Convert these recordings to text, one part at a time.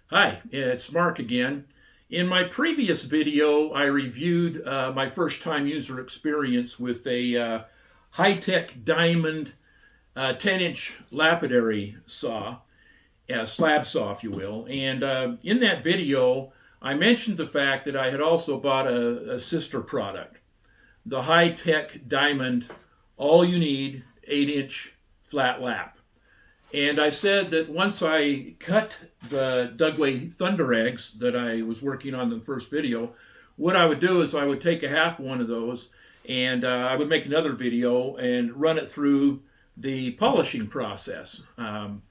Hi, it's Mark again. In my previous video, I reviewed my first time user experience with a high-tech diamond 10-inch lapidary saw, slab saw, if you will. And in that video, I mentioned the fact that I had also bought a sister product, the high-tech diamond all-you-need 8-inch flat lap. And I said that once I cut the Dugway Thunder eggs that I was working on in the first video, what I would do is I would take a half one of those and I would make another video and run it through the polishing process. And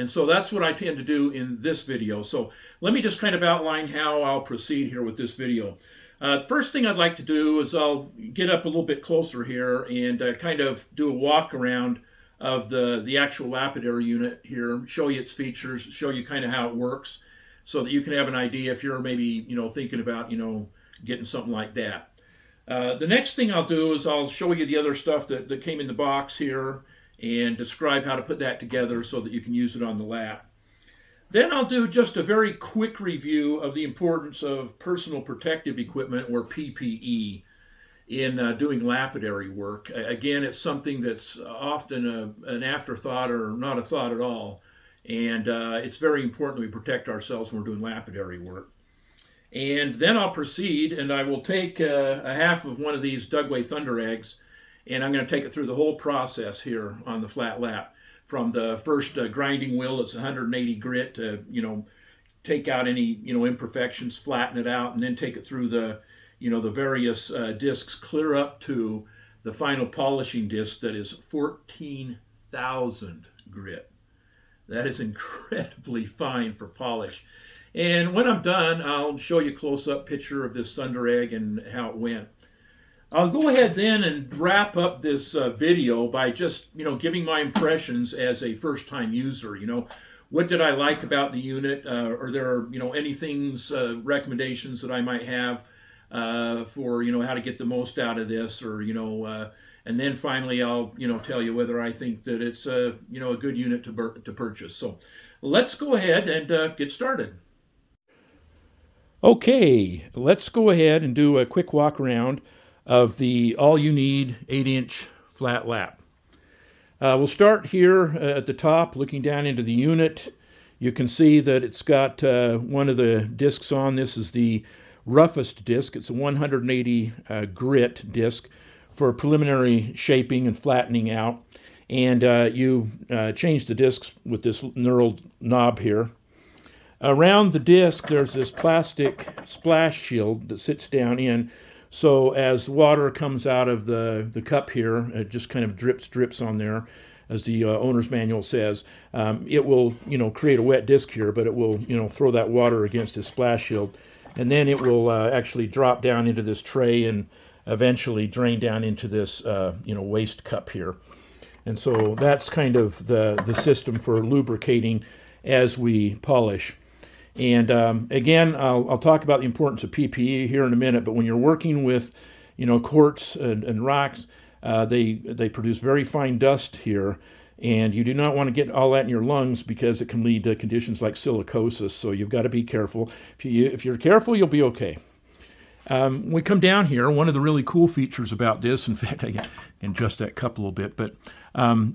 so that's what I tend to do in this video. So let me just kind of outline how I'll proceed here with this video. First thing I'd like to do is I'll get up a little bit closer here and kind of do a walk around of the actual lapidary unit here, show you its features, show you kind of how it works, so that you can have an idea if you're maybe thinking about getting something like that. The next thing I'll do is I'll show you the other stuff that came in the box here and describe how to put that together so that you can use it on the lap. Then I'll do just a very quick review of the importance of personal protective equipment, or PPE, in doing lapidary work. Again, it's something that's often an afterthought or not a thought at all. And it's very important that we protect ourselves when we're doing lapidary work. And then I'll proceed and I will take a half of one of these Dugway Thunder eggs and I'm going to take it through the whole process here on the flat lap. From the first grinding wheel that's 180 grit to, take out any, imperfections, flatten it out, and then take it through the various discs clear up to the final polishing disc that is 14,000 grit. That is incredibly fine for polish. And when I'm done, I'll show you a close-up picture of this Thunder egg and how it went. I'll go ahead then and wrap up this video by just, giving my impressions as a first-time user. What did I like about the unit? Are there, any things, recommendations that I might have for how to get the most out of this, or and then finally I'll tell you whether I think that it's a good unit to purchase. So let's go ahead and get started. Okay, let's go ahead and do a quick walk around of the all-you-need 8-inch flat lap. We'll start here at the top, looking down into the unit. You can see that it's got one of the discs on. This is the roughest disc. It's a 180 grit disc for preliminary shaping and flattening out. And you change the discs with this knurled knob here. Around the disc, there's this plastic splash shield that sits down in. So as water comes out of the cup here, it just kind of drips on there, as the owner's manual says. It will, create a wet disc here, but it will, throw that water against the splash shield. And then it will actually drop down into this tray and eventually drain down into this, waste cup here. And so that's kind of the system for lubricating as we polish. And again, I'll talk about the importance of PPE here in a minute, but when you're working with, quartz and rocks, they produce very fine dust here, and you do not want to get all that in your lungs because it can lead to conditions like silicosis, so you've got to be careful. If you're careful, you'll be okay. When we come down here, one of the really cool features about this, in fact, I can adjust that cup a little bit, but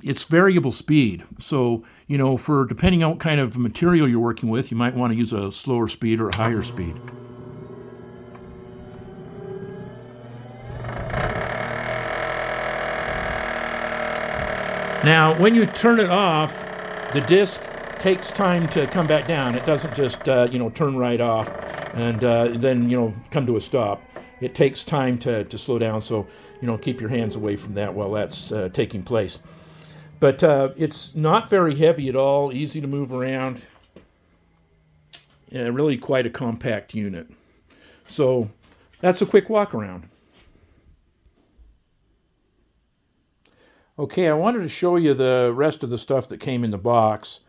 it's variable speed. So, for depending on what kind of material you're working with, you might want to use a slower speed or a higher speed. Now, when you turn it off, the disc takes time to come back down. It doesn't just, turn right off and then, come to a stop. It takes time to slow down, so, keep your hands away from that while that's taking place. But it's not very heavy at all, easy to move around. Really quite a compact unit. So that's a quick walk around. Okay, I wanted to show you the rest of the stuff that came in the box.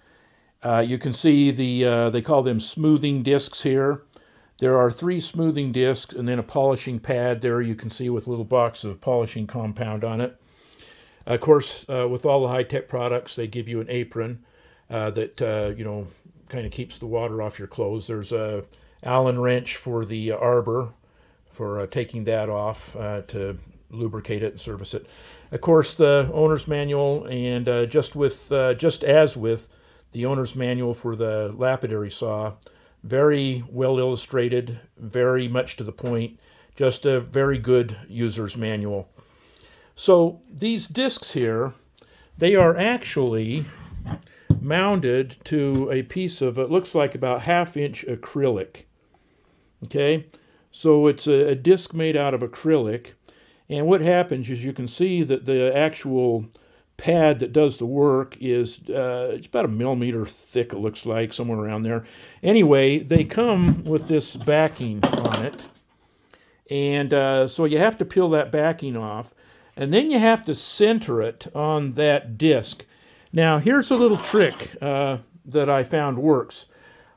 You can see they call them smoothing discs here. There are 3 smoothing discs and then a polishing pad there you can see with a little box of polishing compound on it. Of course, with all the high-tech products, they give you an apron that, kind of keeps the water off your clothes. There's a Allen wrench for the arbor, for taking that off to lubricate it and service it. Of course, the owner's manual, and just as with the owner's manual for the lapidary saw, very well illustrated, very much to the point, just a very good user's manual. So these discs here, they are actually mounted to a piece of, it looks like about 1/2 inch acrylic. Okay, so it's a disc made out of acrylic, and what happens is you can see that the actual pad that does the work is it's about 1 millimeter thick, it looks like, somewhere around there. Anyway, they come with this backing on it, and so you have to peel that backing off, and then you have to center it on that disc. Now, here's a little trick that I found works.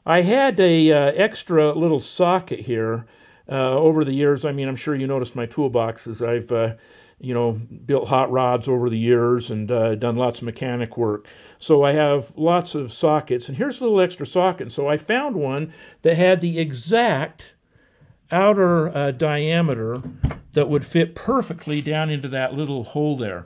I had a extra little socket here over the years. I mean, I'm sure you noticed my toolboxes. I've built hot rods over the years and done lots of mechanic work. So I have lots of sockets, and here's a little extra socket. So I found one that had the exact outer diameter that would fit perfectly down into that little hole there.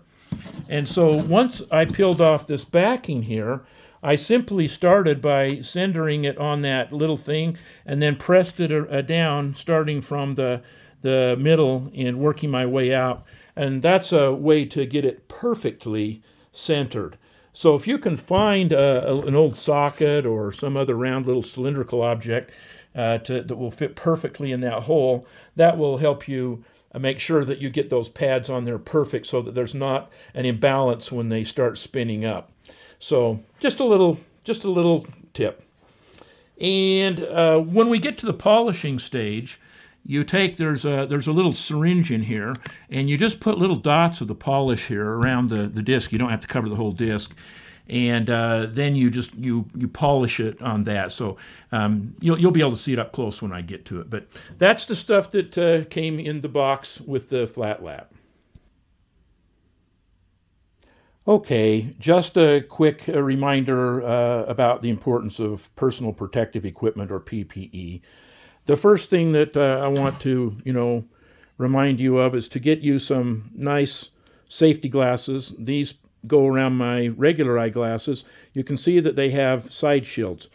And so once I peeled off this backing here, I simply started by centering it on that little thing and then pressed it down, starting from the middle and working my way out. And that's a way to get it perfectly centered. So if you can find an old socket or some other round little cylindrical object that will fit perfectly in that hole, that will help you make sure that you get those pads on there perfect, so that there's not an imbalance when they start spinning up. So just a little tip. And when we get to the polishing stage, you take, there's a little syringe in here, and you just put little dots of the polish here around the disc. You don't have to cover the whole disc. And then you polish it on that. So you'll be able to see it up close when I get to it. But that's the stuff that came in the box with the flat lap. Okay, just a quick reminder about the importance of personal protective equipment, or PPE. The first thing that I want to, remind you of is to get you some nice safety glasses. These go around my regular eyeglasses. You can see that they have side shields.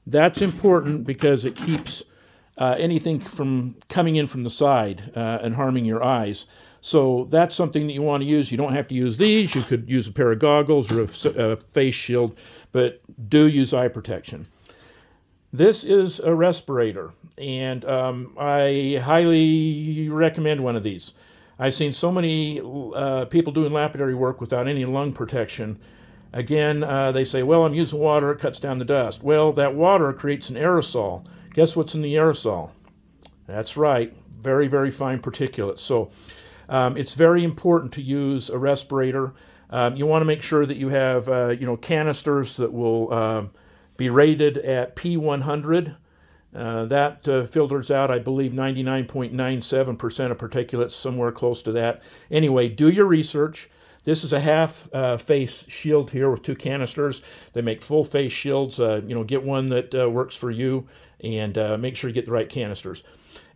That's important because it keeps anything from coming in from the side and harming your eyes. So that's something that you want to use. You don't have to use these. You could use a pair of goggles or a face shield, but do use eye protection. This is a respirator, and I highly recommend one of these. I've seen so many people doing lapidary work without any lung protection. Again, they say, well, I'm using water, it cuts down the dust. Well, that water creates an aerosol. Guess what's in the aerosol? That's right, very, very fine particulates. So it's very important to use a respirator. You want to make sure that you have, canisters that will be rated at P100. That filters out, I believe, 99.97% of particulates, somewhere close to that. Anyway, do your research. This is a half face shield here with 2 canisters. They make full face shields. Get one that works for you, and make sure you get the right canisters.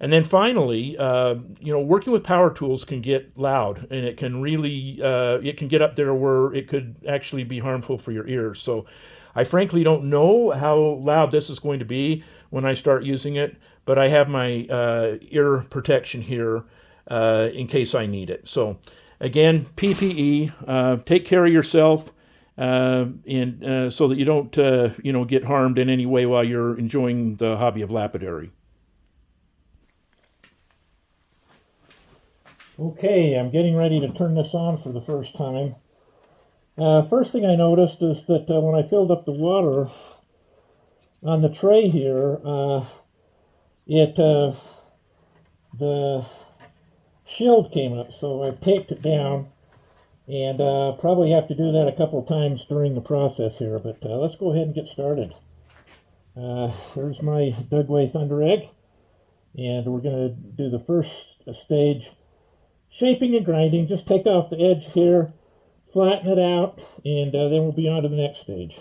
And then finally, working with power tools can get loud, and it can really, it can get up there where it could actually be harmful for your ears. So I frankly don't know how loud this is going to be when I start using it, but I have my ear protection here in case I need it. So again, PPE, take care of yourself, and so that you don't get harmed in any way while you're enjoying the hobby of lapidary. Okay, I'm getting ready to turn this on for the first time. First thing I noticed is that when I filled up the water on the tray here, the shield came up, so I've taped it down, and probably have to do that a couple of times during the process here, but let's go ahead and get started. Here's my Dugway Thunder Egg, and we're going to do the first stage, shaping and grinding. Just take off the edge here, flatten it out, and then we'll be on to the next stage.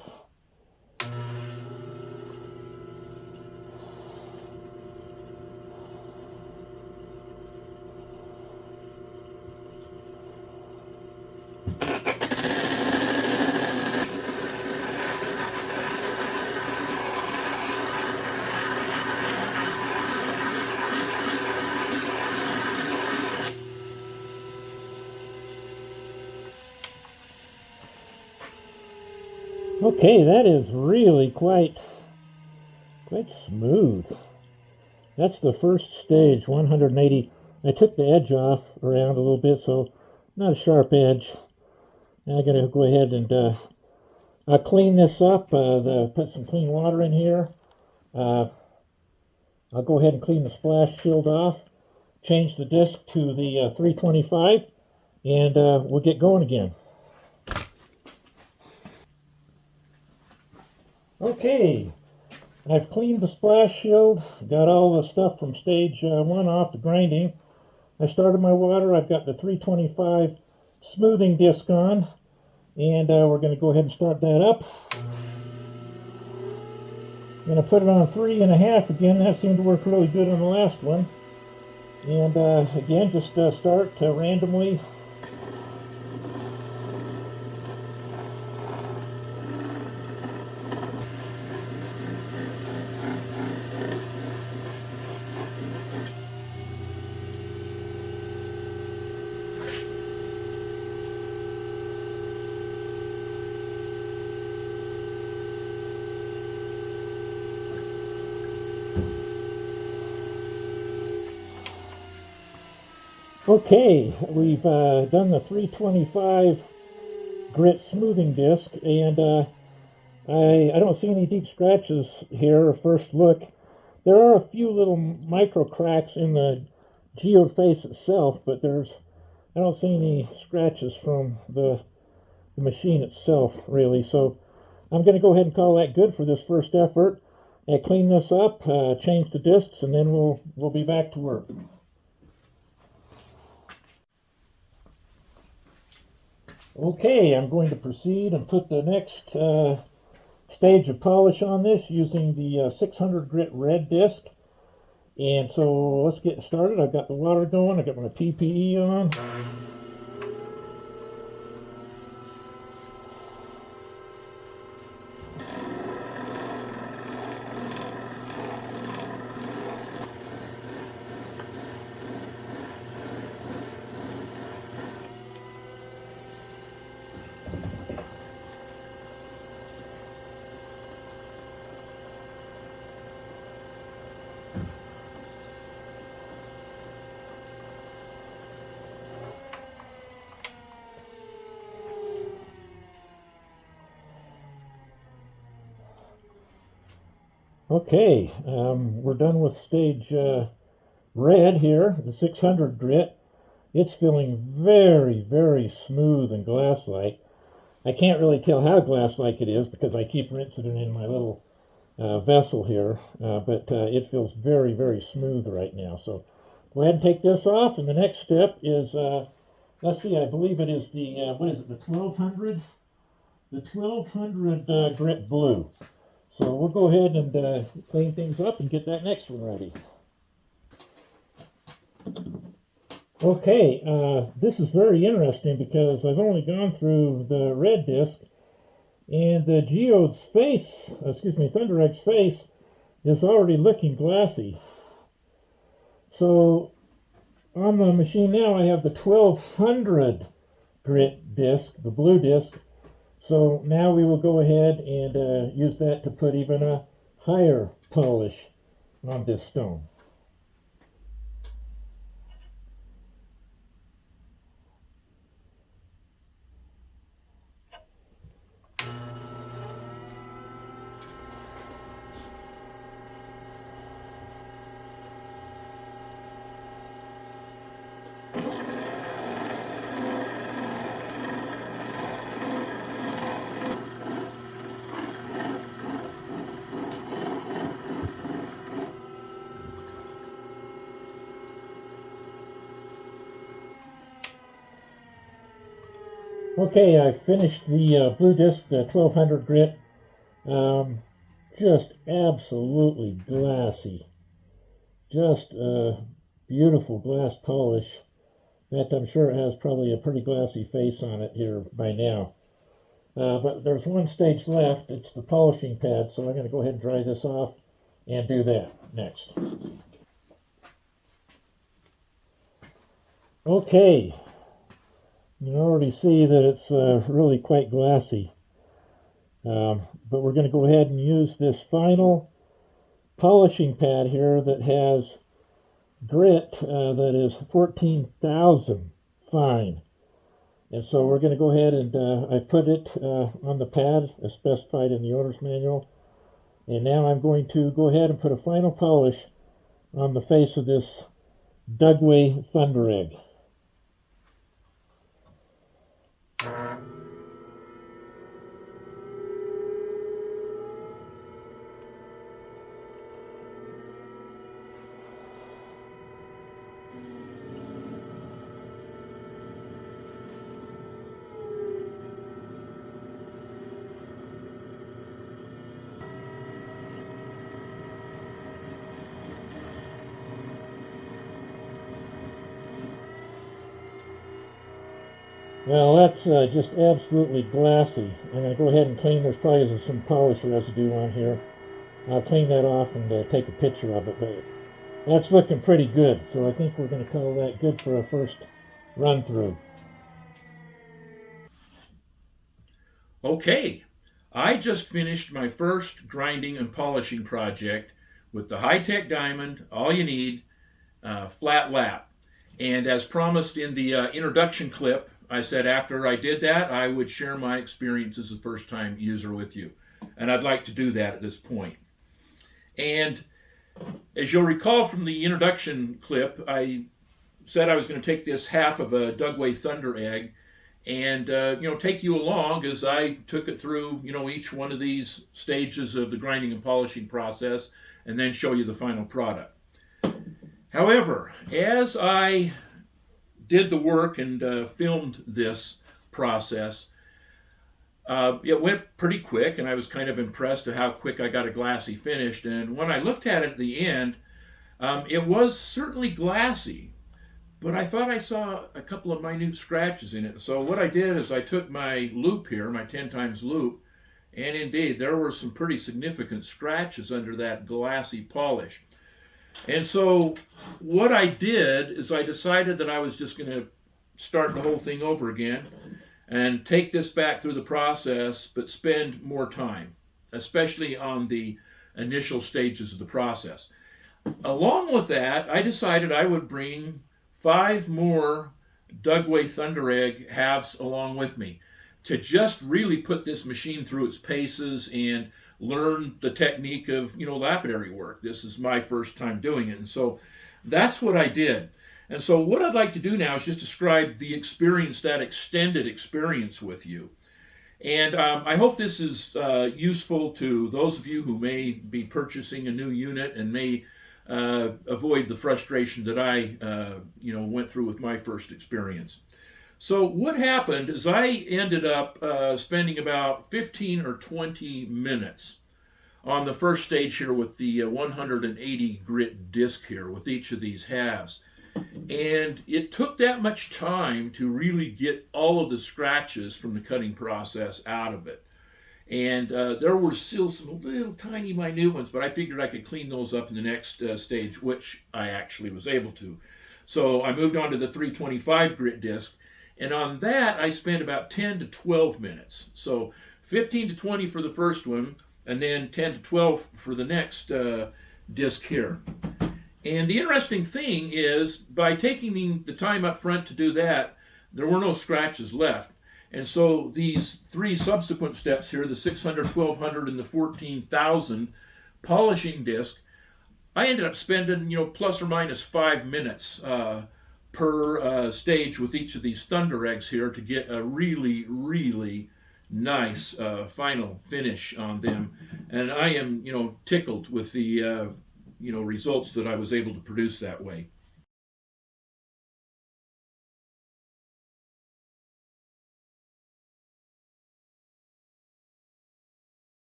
Okay, that is really quite smooth. That's the first stage, 180. I took the edge off around a little bit, so not a sharp edge. Now I'm going to go ahead and I'll clean this up. Put some clean water in here. Uh, I'll go ahead and clean the splash shield off. Change the disc to the 325, and we'll get going again. Okay, I've cleaned the splash shield, got all the stuff from stage 1 off the grinding. I started my water. I've got the 325 smoothing disc on, and we're going to go ahead and start that up. I'm going to put it on 3.5 again. That seemed to work really good on the last one. And again, just start randomly. Okay, we've done the 325 grit smoothing disc, and I don't see any deep scratches here at first look. There are a few little micro cracks in the geode face itself, but I don't see any scratches from the machine itself, really. So I'm going to go ahead and call that good for this first effort. Clean this up, change the discs, and then we'll be back to work. Okay, I'm going to proceed and put the next stage of polish on this using the 600 grit red disc. And so let's get started. I've got the water going, I've got my PPE on. Okay, we're done with stage red here, the 600 grit. It's feeling very, very smooth and glass-like. I can't really tell how glass-like it is because I keep rinsing it in my little vessel here, but it feels very, very smooth right now. So go ahead and take this off, and the next step is, let's see, I believe it is the, what is it, the 1200? The 1200 grit blue. So we'll go ahead and clean things up and get that next one ready. Okay, this is very interesting because I've only gone through the red disc, and the geode's face, Thunder Egg's face, is already looking glassy. So on the machine now I have the 1200 grit disc, the blue disc. So now we will go ahead and use that to put even a higher polish on this stone. Okay, I finished the blue disc, the 1200 grit. Just absolutely glassy. Just a beautiful glass polish. In fact, I'm sure it has probably a pretty glassy face on it here by now. But there's one stage left. It's the polishing pad, so I'm going to go ahead and dry this off and do that next. Okay, you can already see that it's really quite glassy. But we're going to go ahead and use this final polishing pad here that has grit that is 14,000 fine. And so we're going to go ahead and I put it on the pad as specified in the owner's manual. And now I'm going to go ahead and put a final polish on the face of this Dugway Thunder Egg. Well, that's just absolutely glassy. I'm going to go ahead and clean. There's probably some polish residue on here. I'll clean that off and take a picture of it. But that's looking pretty good. So I think we're going to call that good for a first run through. Okay, I just finished my first grinding and polishing project with the high-tech diamond, all you need, flat lap. And as promised in the introduction clip, I said after I did that, I would share my experience as a first time user with you. And I'd like to do that at this point. And as you'll recall from the introduction clip, I said I was going to take this half of a Dugway Thunder Egg and take you along as I took it through each one of these stages of the grinding and polishing process, and then show you the final product. However, as I did the work and filmed this process, it went pretty quick, and I was kind of impressed at how quick I got a glassy finish. And when I looked at it at the end, it was certainly glassy, but I thought I saw a couple of minute scratches in it. So what I did is I took my loop here, my 10 times loop, and indeed there were some pretty significant scratches under that glassy polish. And so what I did is I decided that I was just going to start the whole thing over again and take this back through the process, but spend more time, especially on the initial stages of the process. Along with that, I decided I would bring 5 more Dugway Thunder Egg halves along with me to just really put this machine through its paces and learn the technique of lapidary work. This is my first time doing it, and so that's what I did. And so what I'd like to do now is just describe the experience, that extended experience with you. And I hope this is useful to those of you who may be purchasing a new unit and may avoid the frustration that I went through with my first experience. So what happened is I ended up spending about 15 or 20 minutes on the first stage here with the 180 grit disc here with each of these halves. And it took that much time to really get all of the scratches from the cutting process out of it. And there were still some little tiny minute ones, but I figured I could clean those up in the next stage, which I actually was able to. So I moved on to the 325 grit disc, and on that I spent about 10 to 12 minutes. So 15 to 20 for the first one, and then 10 to 12 for the next disc here. And the interesting thing is, by taking the time up front to do that, there were no scratches left. And so these 3 subsequent steps here, the 600, 1200, and the 14,000 polishing disc, I ended up spending, plus or minus 5 minutes per stage with each of these Thunder Eggs here to get a really, really nice final finish on them. And I am, tickled with the, results that I was able to produce that way.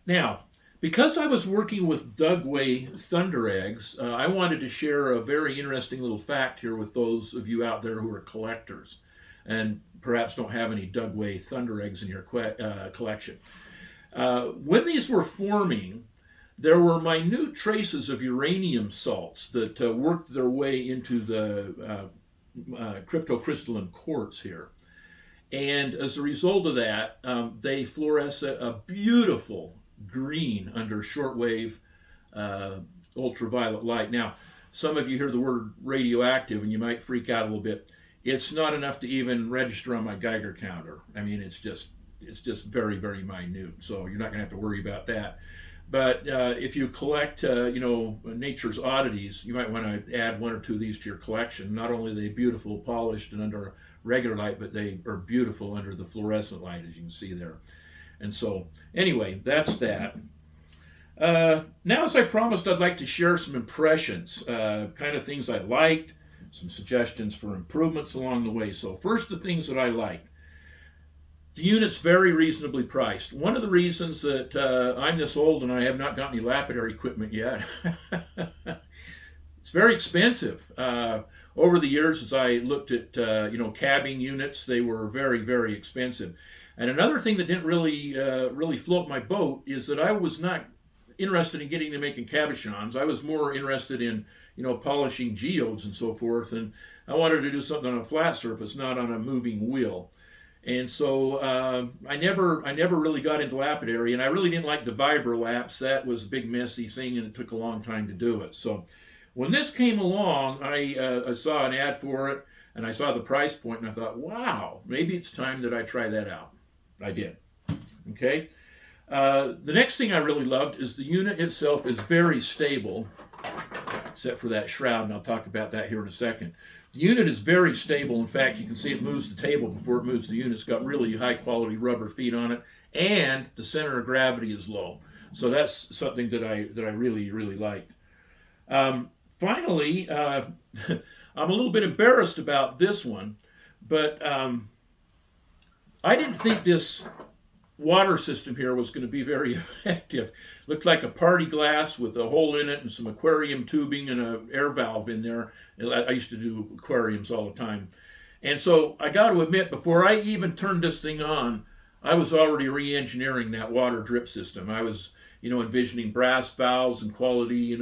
Now, Because I was working with Dugway Thunder Eggs, I wanted to share a very interesting little fact here with those of you out there who are collectors and perhaps don't have any Dugway Thunder Eggs in your collection. When these were forming, there were minute traces of uranium salts that worked their way into the cryptocrystalline quartz here. And as a result of that, they fluoresce a beautiful green under shortwave ultraviolet light. Now, some of you hear the word radioactive and you might freak out a little bit. It's not enough to even register on my Geiger counter. I mean, it's just very, very minute. So you're not going to have to worry about that. But if you collect, nature's oddities, you might want to add one or two of these to your collection. Not only are they beautiful, polished, and under regular light, but they are beautiful under the fluorescent light, as you can see there. And so, anyway, that's that. Now, as I promised, I'd like to share some impressions, kind of things I liked, some suggestions for improvements along the way. So first, the things that I liked. The unit's very reasonably priced. One of the reasons that I'm this old and I have not got any lapidary equipment yet, it's very expensive. Over the years, as I looked at cabbing units, they were very, very expensive. And another thing that didn't really float my boat is that I was not interested in getting to making cabochons. I was more interested in polishing geodes and so forth, and I wanted to do something on a flat surface, not on a moving wheel. And so I never really got into lapidary, and I really didn't like the vibro-laps. That was a big messy thing, and it took a long time to do it. So when this came along, I saw an ad for it, and I saw the price point, and I thought, wow, maybe it's time that I try that out. I did. Okay. The next thing I really loved is the unit itself is very stable, except for that shroud, and I'll talk about that here in a second. The unit is very stable. In fact, you can see it moves the table before it moves the unit. It's got really high quality rubber feet on it, and the center of gravity is low. So that's something that I really, really liked. Finally, I'm a little bit embarrassed about this one, but I didn't think this water system here was going to be very effective. Looked like a party glass with a hole in it and some aquarium tubing and an air valve in there. I used to do aquariums all the time. And so I got to admit, before I even turned this thing on, I was already re-engineering that water drip system. I was, envisioning brass valves and quality,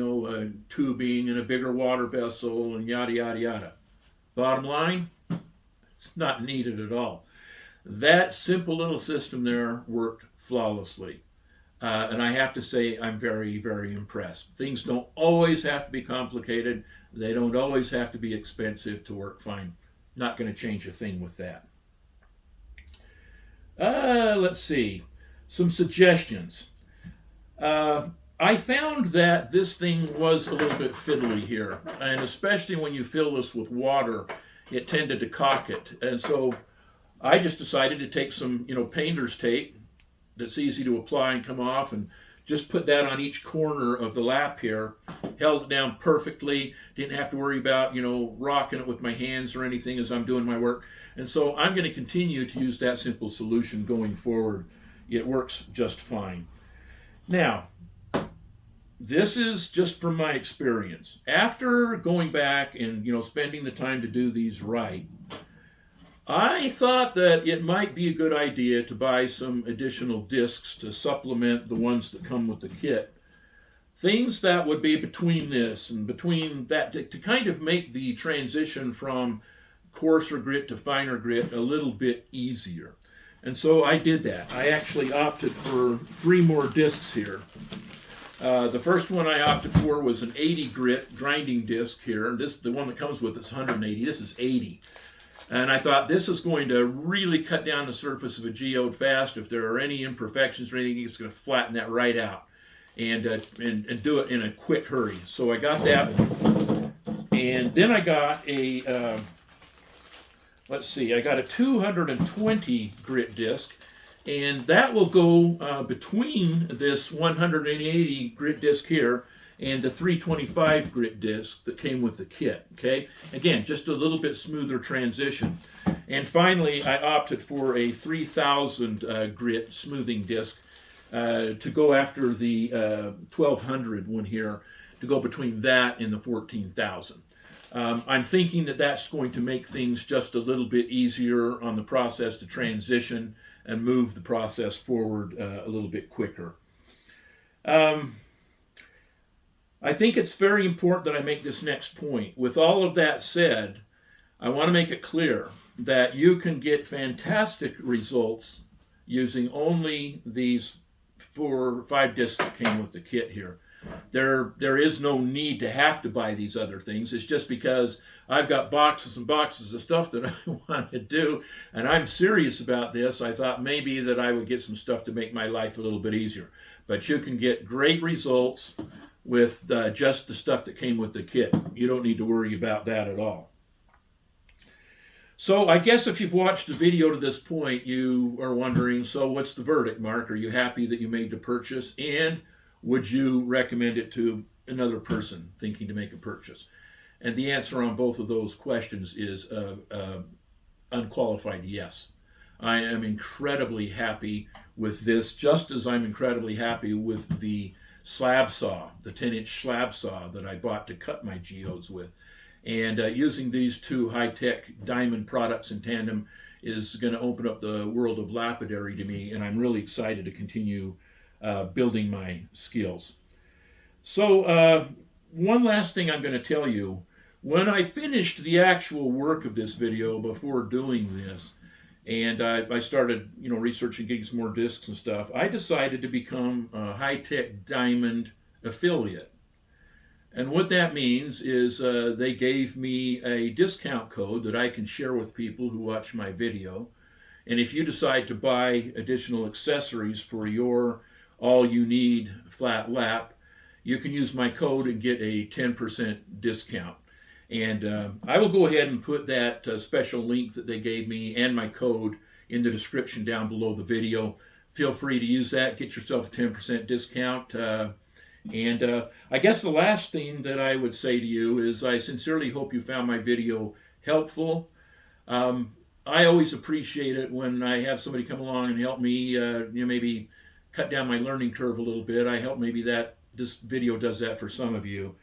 tubing and a bigger water vessel and yada, yada, yada. Bottom line, it's not needed at all. That simple little system there worked flawlessly. And I have to say, I'm very, very impressed. Things don't always have to be complicated. They don't always have to be expensive to work fine. Not going to change a thing with that. Let's see. Some suggestions. I found that this thing was a little bit fiddly here. And especially when you fill this with water, it tended to cock it. And so I just decided to take some, painter's tape that's easy to apply and come off, and just put that on each corner of the lap here. Held it down perfectly. Didn't have to worry about, rocking it with my hands or anything as I'm doing my work. And so I'm going to continue to use that simple solution going forward. It works just fine. Now, this is just from my experience. After going back and, spending the time to do these right, I thought that it might be a good idea to buy some additional discs to supplement the ones that come with the kit. Things that would be between this and between that to kind of make the transition from coarser grit to finer grit a little bit easier. And so I did that. I actually opted for 3 more discs here. The first one I opted for was an 80 grit grinding disc here. The one that comes with it's 180. This is 80. And I thought this is going to really cut down the surface of a geode fast. If there are any imperfections or anything, it's going to flatten that right out and do it in a quick hurry. So I got that one. And then I got a, I got a 220 grit disc. And that will go between this 180 grit disc here and the 325 grit disc that came with the kit, okay? Again, just a little bit smoother transition. And finally, I opted for a 3000 grit smoothing disc. to go after the 1200 one here, to go between that and the 14,000. I'm thinking that that's going to make things just a little bit easier on the process to transition and move the process forward a little bit quicker. I think it's very important that I make this next point. With all of that said, I want to make it clear that you can get fantastic results using only these 4 or 5 discs that came with the kit here. There is no need to have to buy these other things. It's just because I've got boxes and boxes of stuff that I want to do, and I'm serious about this. I thought maybe that I would get some stuff to make my life a little bit easier. But you can get great results with just the stuff that came with the kit. You don't need to worry about that at all. So I guess if you've watched the video to this point, you are wondering, so what's the verdict, Mark? Are you happy that you made the purchase? And would you recommend it to another person thinking to make a purchase? And the answer on both of those questions is unqualified yes. I am incredibly happy with this, just as I'm incredibly happy with the slab saw, the 10-inch slab saw that I bought to cut my geodes with. And using these 2 high-tech diamond products in tandem is going to open up the world of lapidary to me, and I'm really excited to continue building my skills. So one last thing I'm going to tell you. When I finished the actual work of this video before doing this, and I started, researching, getting some more discs and stuff, I decided to become a high-tech diamond affiliate. And what that means is they gave me a discount code that I can share with people who watch my video. And if you decide to buy additional accessories for your all-you-need flat lap, you can use my code and get a 10% discount. And I will go ahead and put that special link that they gave me and my code in the description down below the video. Feel free to use that, get yourself a 10% discount. I guess the last thing that I would say to you is I sincerely hope you found my video helpful. I always appreciate it when I have somebody come along and help me, maybe cut down my learning curve a little bit. I hope maybe that this video does that for some of you.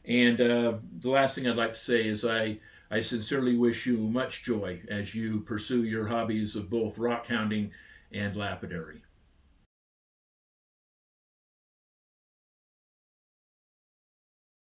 And the last thing I'd like to say is I sincerely wish you much joy as you pursue your hobbies of both rock hounding and lapidary.